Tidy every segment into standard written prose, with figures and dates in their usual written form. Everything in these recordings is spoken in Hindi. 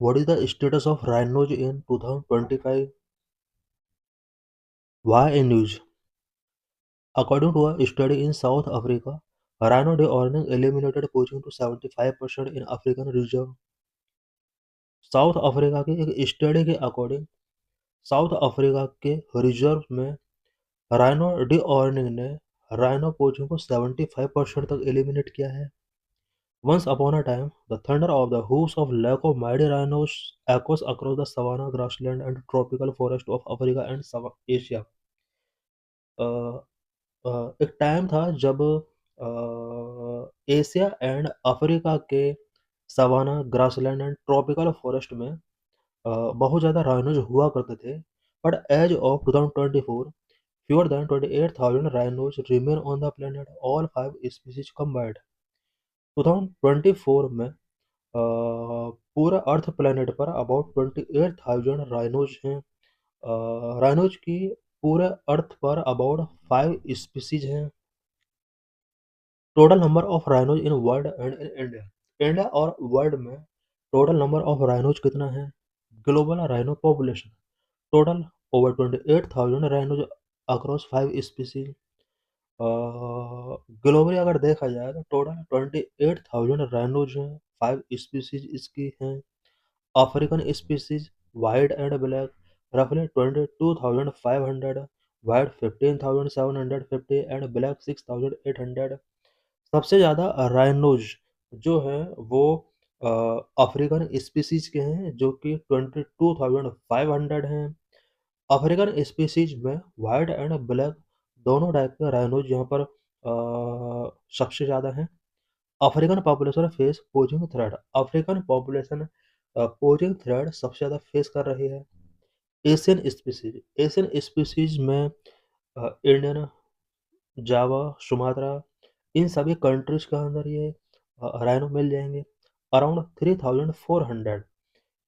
What is the status of rhinos in 2025? Why in news? According to a study in South Africa, rhino de-orning eliminated poaching to 75% in African reserve. South Africa के एक स्टडी के अकॉर्डिंग साउथ अफ्रीका के रिजर्व में राइनो डी-ऑर्निंग ने राइनो पोचिंग को 75% तक एलिमिनेट किया है. Once upon a time, the thunder of the hooves of lack of mighty rhinos echoes across the savanna, grassland, and tropical forest of Africa and Asia. एक टाइम था जब एशिया एंड अफ्रीका के savanna, grassland and tropical forest में बहुत ज़्यादा राइनोज हुआ करते थे. But as of 2024, fewer than 28,000 rhinos remain on the planet, all five species combined. 2024 में पूरा अर्थ प्लेनेट पर अबाउट 28,000 राइनोज हैं. राइनोज की पूरे अर्थ पर अबाउट 5 स्पीसीज हैं. Total number of rhinos in world and in India. India और वर्ल्ड में टोटल नंबर ऑफ राइनोज कितना है? Global rhino population total over 28,000 rhinos across 5 species. Globally अगर देखा जाए तो टोटल 28,000 राइनोज हैं. 5 स्पीसीज इसकी हैं. African species white and black रफली 22,500, वाइट 15,750 एंड ब्लैक 6,800. सबसे ज़्यादा राइनोज जो हैं वो अफ्रीकन स्पीसीज के हैं जो कि 22,500 हैं. अफ्रीकन स्पीसीज में वाइट एंड ब्लैक दोनों टाइप के राइनोज यहाँ पर सबसे ज़्यादा हैं. African population face poaching threat. African population poaching threat सबसे ज़्यादा फेस कर रही है. Asian species. एशियन स्पीसीज में इंडियन, जावा, सुमात्रा, इन सभी कंट्रीज के अंदर ये राइनो मिल जाएंगे. अराउंड 3,400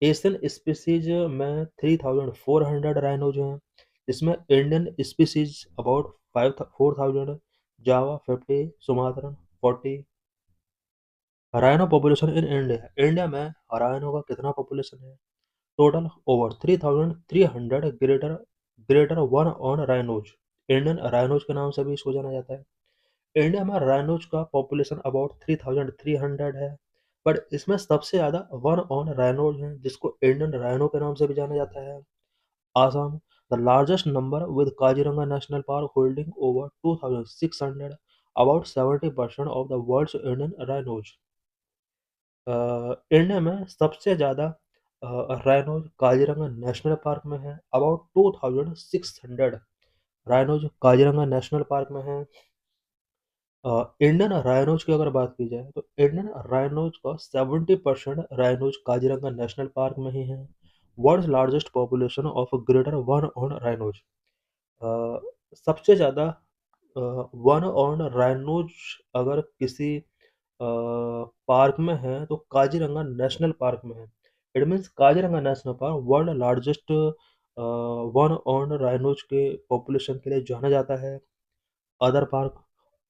एशियन स्पीसीज में 3,400 राइनोज हैं. इसमें Indian species about 4,000, Java 50, Sumatran 40. Rhino population in India. India में राइनो का कितना पॉपुलेशन है? Total over 3,300 greater one horn rhinos. Indian rhinos के नाम से भी इसको जाना जाता है. इंडिया में राइनोज का पॉपुलेशन अबाउट 3,300 है. बट इसमें सबसे ज़्यादा वन ऑन राइनोज हैं जिसको इंडियन राइनो के नाम से भी जाना जाता है. Assam the largest number with Kaziranga national park holding over 2,600, about 70% of the world's Indian rhinos. India में सबसे ज़्यादा राइनोज काजीरंगा नेशनल पार्क में है. About 2,600 rhinos Kaziranga national park में है. इंडियन राइनोज की अगर बात की जाए तो इंडियन राइनोज का 70% राइनोज काजीरंगा नेशनल पार्क में ही है. World's largest population of greater one horn rhinos. सबसे ज़्यादा वन ऑन राइनोज अगर किसी पार्क में है तो काजीरंगा नेशनल पार्क में है. It means Kaziranga national park world largest one horn rhinos के पॉपुलेशन के लिए जाना जाता है. Other park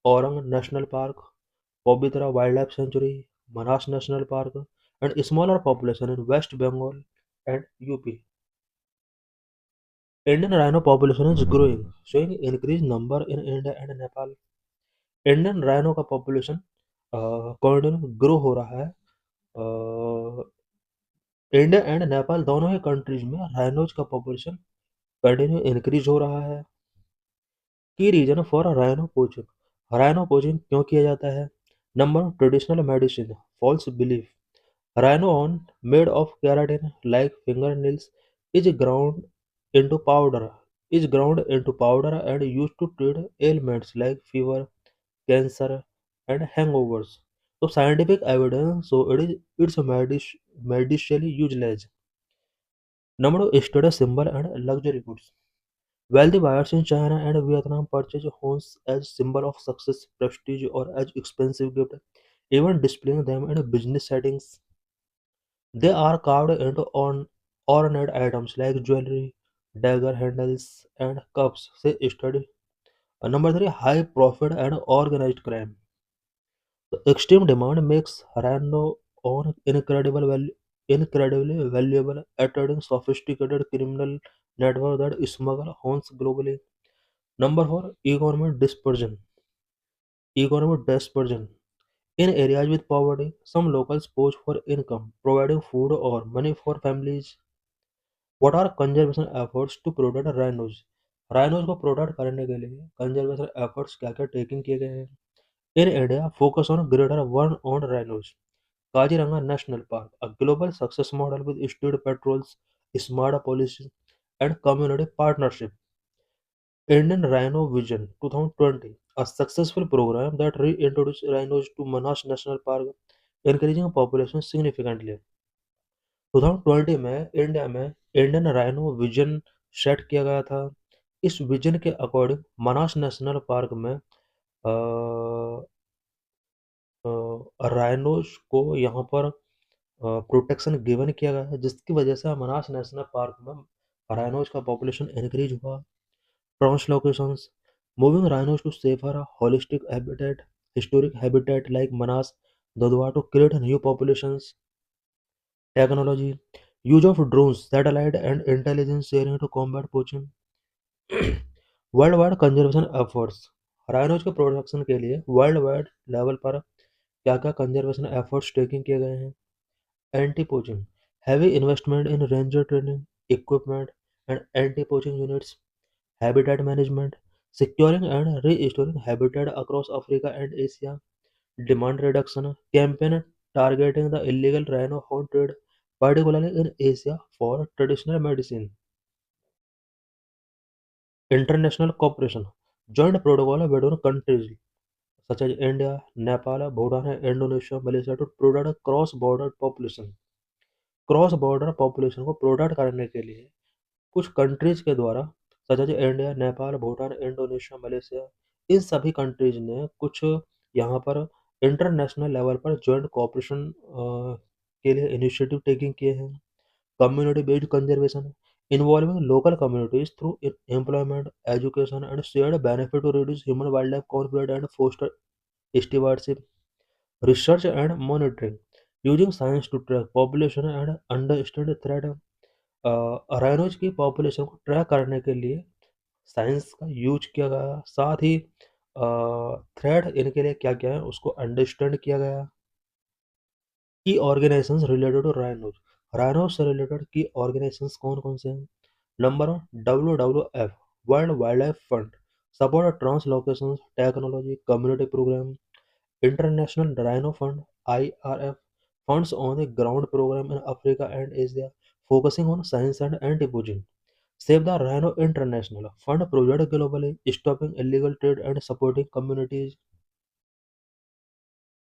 Orang national park, Pobitora wild life sanctuary, Manas national park and smaller population in West Bengal and UP. Indian rhino population is growing, showing increased number in India and Nepal. Indian rhino का पॉपुलेशन कंटिन्यू ग्रो हो रहा है. इंडिया एंड नेपाल दोनों ही कंट्रीज में राइनोज का पॉपुलेशन कंटिन्यू इंक्रीज हो रहा है. Key reason for rhino poaching. Rhino poaching क्यों किया जाता है? Number traditional medicine. False belief. Rhino on made of keratin like fingernails is ground into powder and used to treat ailments like fever, cancer and hangovers. So scientific evidence so it's medically useless. Number of status symbol and luxury goods. Wealthy buyers in China and Vietnam purchase homes as symbol of success, prestige or as expensive gift, even displaying them in business settings. They are carved into ornate items like jewelry, dagger handles, and cups. Say study. Number three, high profit and organized crime. The extreme demand makes rhino on incredible value. incredibly valuable at turning sophisticated criminal network that smuggle horns globally. Number 4, economic dispersion. In areas with poverty, some locals poach for income, providing food or money for families. What are conservation efforts to protect rhinos? Rhinos को प्रोटेक्ट करने के लिए कंजर्वेशन एफर्ट्स क्या क्या टेकिंग किए गए हैं? In India focus on greater one on rhinos. Kaziranga National Park, a global success model with state patrols, smart policies, and community partnership. Indian Rhino Vision 2020, a successful program that reintroduced rhinos to Manas National Park, increasing population significantly. 2020 में इंडिया में इंडियन राइनो विजन सेट किया गया था। इस विजन के अकॉर्डिंग मनास नेशनल पार्क में राइनोज को यहाँ पर प्रोटेक्शन गिवन किया गया है, जिसकी वजह से मनास नेशनल पार्क में राइनोज का पॉपुलेशन इंक्रीज हुआ। Translocations, moving rhinos to safer holistic habitat, historic habitat like Manas Dudhwa to create new populations. Technology, use of drones, satellite and intelligence sharing to combat poaching. World wide conservation efforts, rhinos के प्रोटेक्शन के लिए वर्ल्ड वाइड लेवल पर क्या क्या कंजर्वेशन एफर्ट्स टेकिंग किए गए हैं? Anti-poaching, heavy investment in ranger training, equipment, and anti-poaching units. Habitat management, securing and restoring habitat across Africa and Asia. Demand reduction, campaign targeting the illegal rhino horn trade, particularly in Asia for traditional medicine. International cooperation, joint protocol between countries such as India, Nepal, Bhutan, and Indonesia, Malaysia to protect cross-border population. Cross border population को प्रोटेक्ट करने के लिए कुछ कंट्रीज के द्वारा such as India, Nepal, Bhutan, Indonesia, Malaysia, इन सभी कंट्रीज ने कुछ यहाँ पर इंटरनेशनल लेवल पर जॉइंट कोऑपरेशन के लिए इनिशिएटिव टेकिंग किए हैं। Community based conservation, involving local communities through employment, education and shared benefit to reduce human wild life conflict and foster stewardship. Research and monitoring, using science to track population and understand threat। Rhinos की पॉपुलेशन को ट्रैक करने के लिए साइंस का यूज किया गया, साथ ही थ्रेट इनके लिए क्या क्या है उसको अंडरस्टैंड किया गया। Key organisations related to rhinos, rhinos से रिलेटेड की ऑर्गेनाइजेशंस कौन कौन से हैं? Number 1, WWF, world wild life fund, support translocation technology community programme. International Rhino Fund (IRF) funds on the ground program in Africa and Asia, focusing on science and anti-poaching. Save the Rhino International fund project globally, stopping illegal trade and supporting communities.